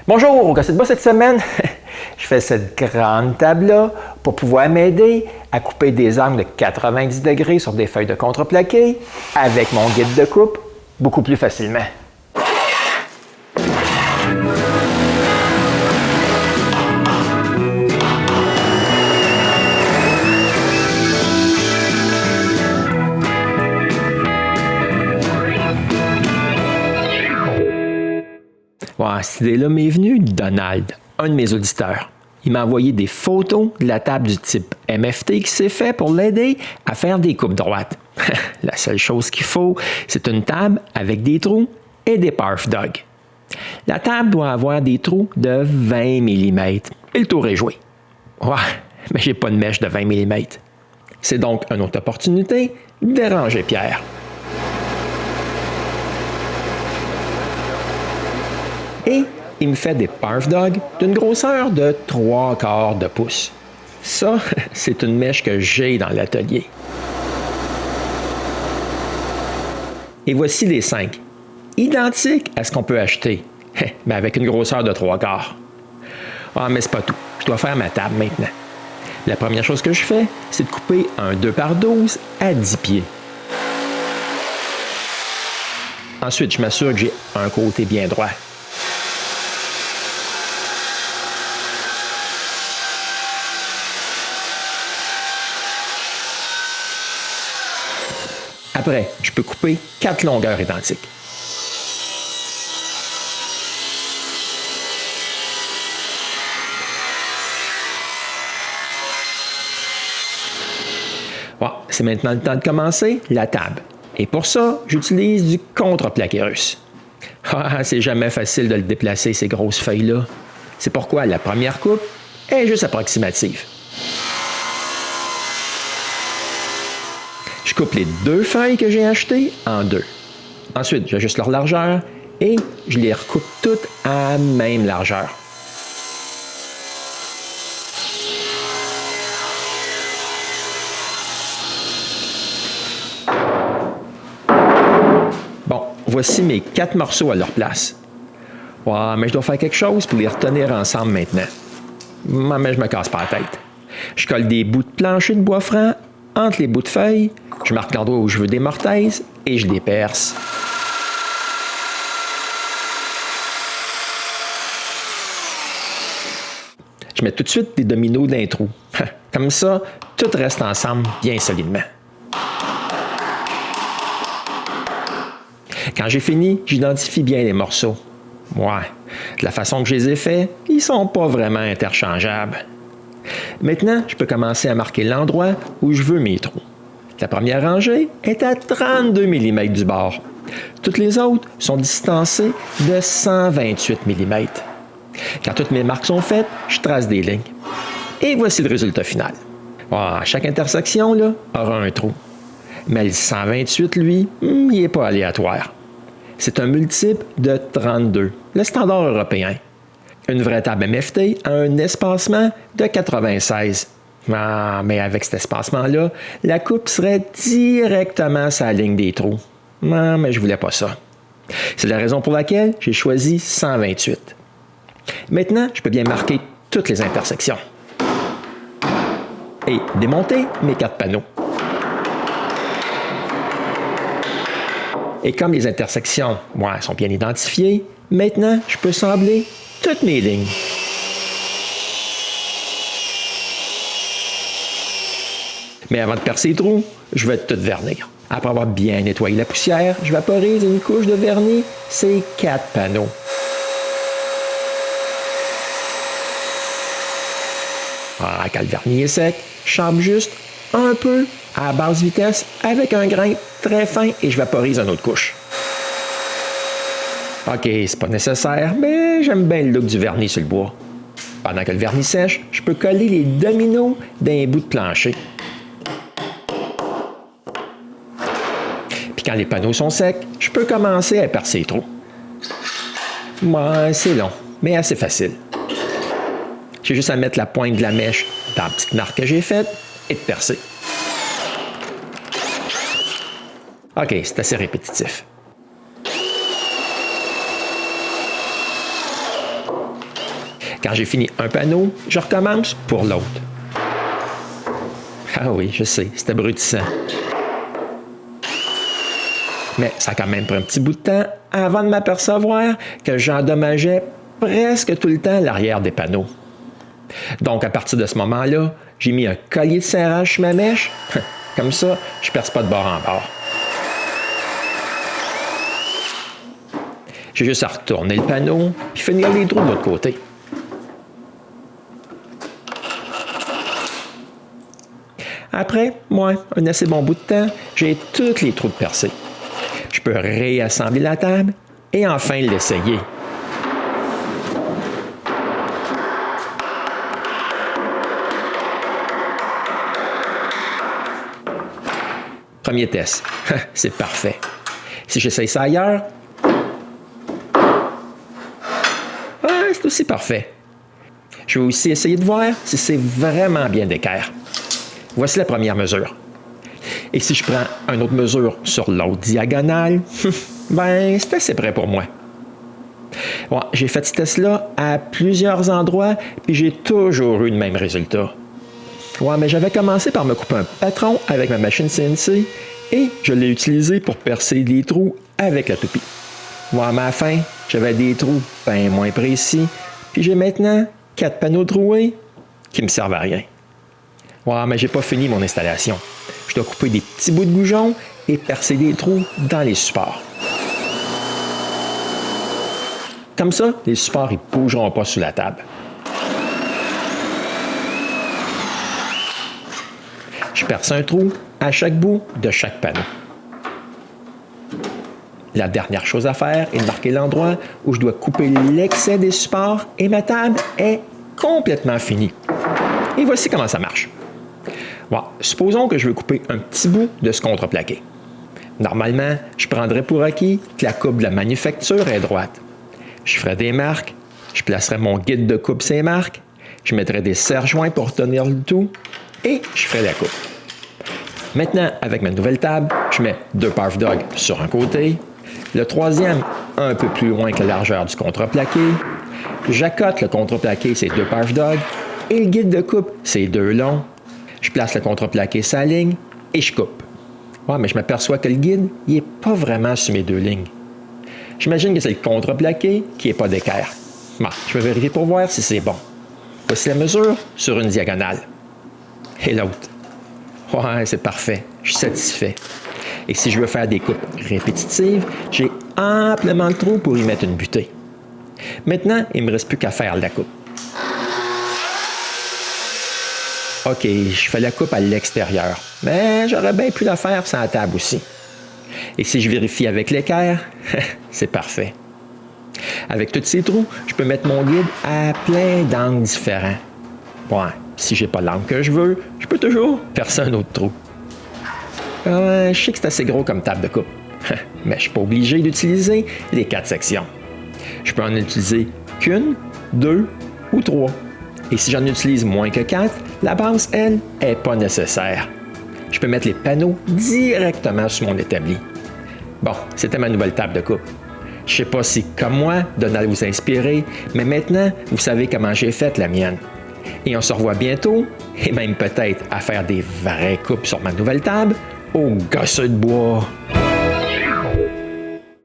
Bonjour, au Casse de Bois cette semaine, je fais cette grande table-là pour pouvoir m'aider à couper des angles de 90 degrés sur des feuilles de contreplaqué avec mon guide de coupe beaucoup plus facilement. Cette idée-là m'est venue de Donald, un de mes auditeurs. Il m'a envoyé des photos de la table du type MFT qui s'est fait pour l'aider à faire des coupes droites. La seule chose qu'il faut, c'est une table avec des trous et des Parf Dog. La table doit avoir des trous de 20 mm et le tour est joué. Mais j'ai pas de mèche de 20 mm. C'est donc une autre opportunité de déranger Pierre. Et il me fait des Parf Dog d'une grosseur de 3/4 de pouce. Ça, c'est une mèche que j'ai dans l'atelier. Et voici les 5, identiques à ce qu'on peut acheter, mais avec une grosseur de 3/4. Mais c'est pas tout. Je dois faire ma table maintenant. La première chose que je fais, c'est de couper un 2x12 à 10 pieds. Ensuite, je m'assure que j'ai un côté bien droit. Après, je peux couper 4 longueurs identiques. C'est maintenant le temps de commencer la table. Et pour ça, j'utilise du contreplaqué russe. C'est jamais facile de le déplacer, ces grosses feuilles-là. C'est pourquoi la première coupe est juste approximative. Je coupe les 2 feuilles que j'ai achetées en 2. Ensuite, j'ajuste leur largeur et je les recoupe toutes à la même largeur. Bon, voici mes 4 morceaux à leur place. Mais je dois faire quelque chose pour les retenir ensemble maintenant. Mais je me casse pas la tête. Je colle des bouts de plancher de bois franc entre les bouts de feuilles, je marque l'endroit où je veux des mortaises et je les perce. Je mets tout de suite des dominos d'un trou. Comme ça, tout reste ensemble bien solidement. Quand j'ai fini, j'identifie bien les morceaux. De la façon que je les ai faits, ils sont pas vraiment interchangeables. Maintenant, je peux commencer à marquer l'endroit où je veux mes trous. La première rangée est à 32 mm du bord. Toutes les autres sont distancées de 128 mm. Quand toutes mes marques sont faites, je trace des lignes. Et voici le résultat final. Chaque intersection là, aura un trou. Mais le 128, lui, il n'est pas aléatoire. C'est un multiple de 32, le standard européen. Une vraie table MFT a un espacement de 96. Mais avec cet espacement-là, la coupe serait directement sur la ligne des trous. Mais je voulais pas ça. C'est la raison pour laquelle j'ai choisi 128. Maintenant, je peux bien marquer toutes les intersections. Et démonter mes 4 panneaux. Et comme les intersections, sont bien identifiées, maintenant, je peux sembler toutes mes lignes. Mais avant de percer les trous, je vais tout vernir. Après avoir bien nettoyé la poussière, je vaporise une couche de vernis ces 4 panneaux. Quand le vernis est sec, je chambre juste un peu à basse vitesse avec un grain très fin et je vaporise une autre couche. C'est pas nécessaire, mais j'aime bien le look du vernis sur le bois. Pendant que le vernis sèche, je peux coller les dominos d'un bout de plancher. Puis quand les panneaux sont secs, je peux commencer à percer les trous. C'est long, mais assez facile. J'ai juste à mettre la pointe de la mèche dans la petite marque que j'ai faite et de percer. C'est assez répétitif. Quand j'ai fini un panneau, je recommence pour l'autre. Ah oui, je sais, c'est abrutissant. Mais ça a quand même pris un petit bout de temps avant de m'apercevoir que j'endommageais presque tout le temps l'arrière des panneaux. Donc, à partir de ce moment-là, j'ai mis un collier de serrage sur ma mèche. Comme ça, je ne perce pas de bord en bord. J'ai juste à retourner le panneau puis finir les trous de l'autre côté. Après, moi, un assez bon bout de temps, j'ai tous les trous de percés. Je peux réassembler la table et enfin l'essayer. Premier test. C'est parfait. Si j'essaye ça ailleurs, c'est aussi parfait. Je vais aussi essayer de voir si c'est vraiment bien d'équerre. Voici la première mesure. Et si je prends une autre mesure sur l'autre diagonale, ben, c'est assez près pour moi. Bon, j'ai fait ce test-là à plusieurs endroits, puis j'ai toujours eu le même résultat. Ouais, mais j'avais commencé par me couper un patron avec ma machine CNC et je l'ai utilisé pour percer des trous avec la toupie. Moi, à ma fin, j'avais des trous bien moins précis, puis j'ai maintenant 4 panneaux troués qui me servent à rien. Ouais, mais j'ai pas fini mon installation. Je dois couper des petits bouts de goujon et percer des trous dans les supports. Comme ça, les supports ne bougeront pas sous la table. Je perce un trou à chaque bout de chaque panneau. La dernière chose à faire est de marquer l'endroit où je dois couper l'excès des supports et ma table est complètement finie. Et voici comment ça marche. Bon, supposons que je veux couper un petit bout de ce contreplaqué. Normalement, je prendrais pour acquis que la coupe de la manufacture est droite. Je ferais des marques, je placerais mon guide de coupe ces marques, je mettrais des serre-joints pour tenir le tout et je ferais la coupe. Maintenant, avec ma nouvelle table, je mets 2 Perf Dog sur un côté, le troisième un peu plus loin que la largeur du contreplaqué, j'accote le contreplaqué, c'est 2 Perf Dog, et le guide de coupe, c'est 2 longs. Je place le contreplaqué sur la ligne et je coupe. Ouais, mais je m'aperçois que le guide, il n'est pas vraiment sur mes 2 lignes. J'imagine que c'est le contreplaqué qui n'est pas d'équerre. Bon, je vais vérifier pour voir si c'est bon. Voici la mesure sur une diagonale. Et l'autre. Ouais, c'est parfait. Je suis satisfait. Et si je veux faire des coupes répétitives, j'ai amplement le trou pour y mettre une butée. Maintenant, il ne me reste plus qu'à faire la coupe. OK, je fais la coupe à l'extérieur, mais j'aurais bien pu la faire sans la table aussi. Et si je vérifie avec l'équerre, c'est parfait. Avec tous ces trous, je peux mettre mon guide à plein d'angles différents. Ouais, si j'ai pas l'angle que je veux, je peux toujours percer un autre trou. Je sais que c'est assez gros comme table de coupe, mais je suis pas obligé d'utiliser les 4 sections. Je peux en utiliser qu'une, 2 ou 3. Et si j'en utilise moins que 4, la base, elle, n'est pas nécessaire. Je peux mettre les panneaux directement sur mon établi. Bon, c'était ma nouvelle table de coupe. Je ne sais pas si, comme moi, Donald vous a inspiré, mais maintenant, vous savez comment j'ai fait la mienne. Et on se revoit bientôt, et même peut-être à faire des vraies coupes sur ma nouvelle table, au gosseux de bois.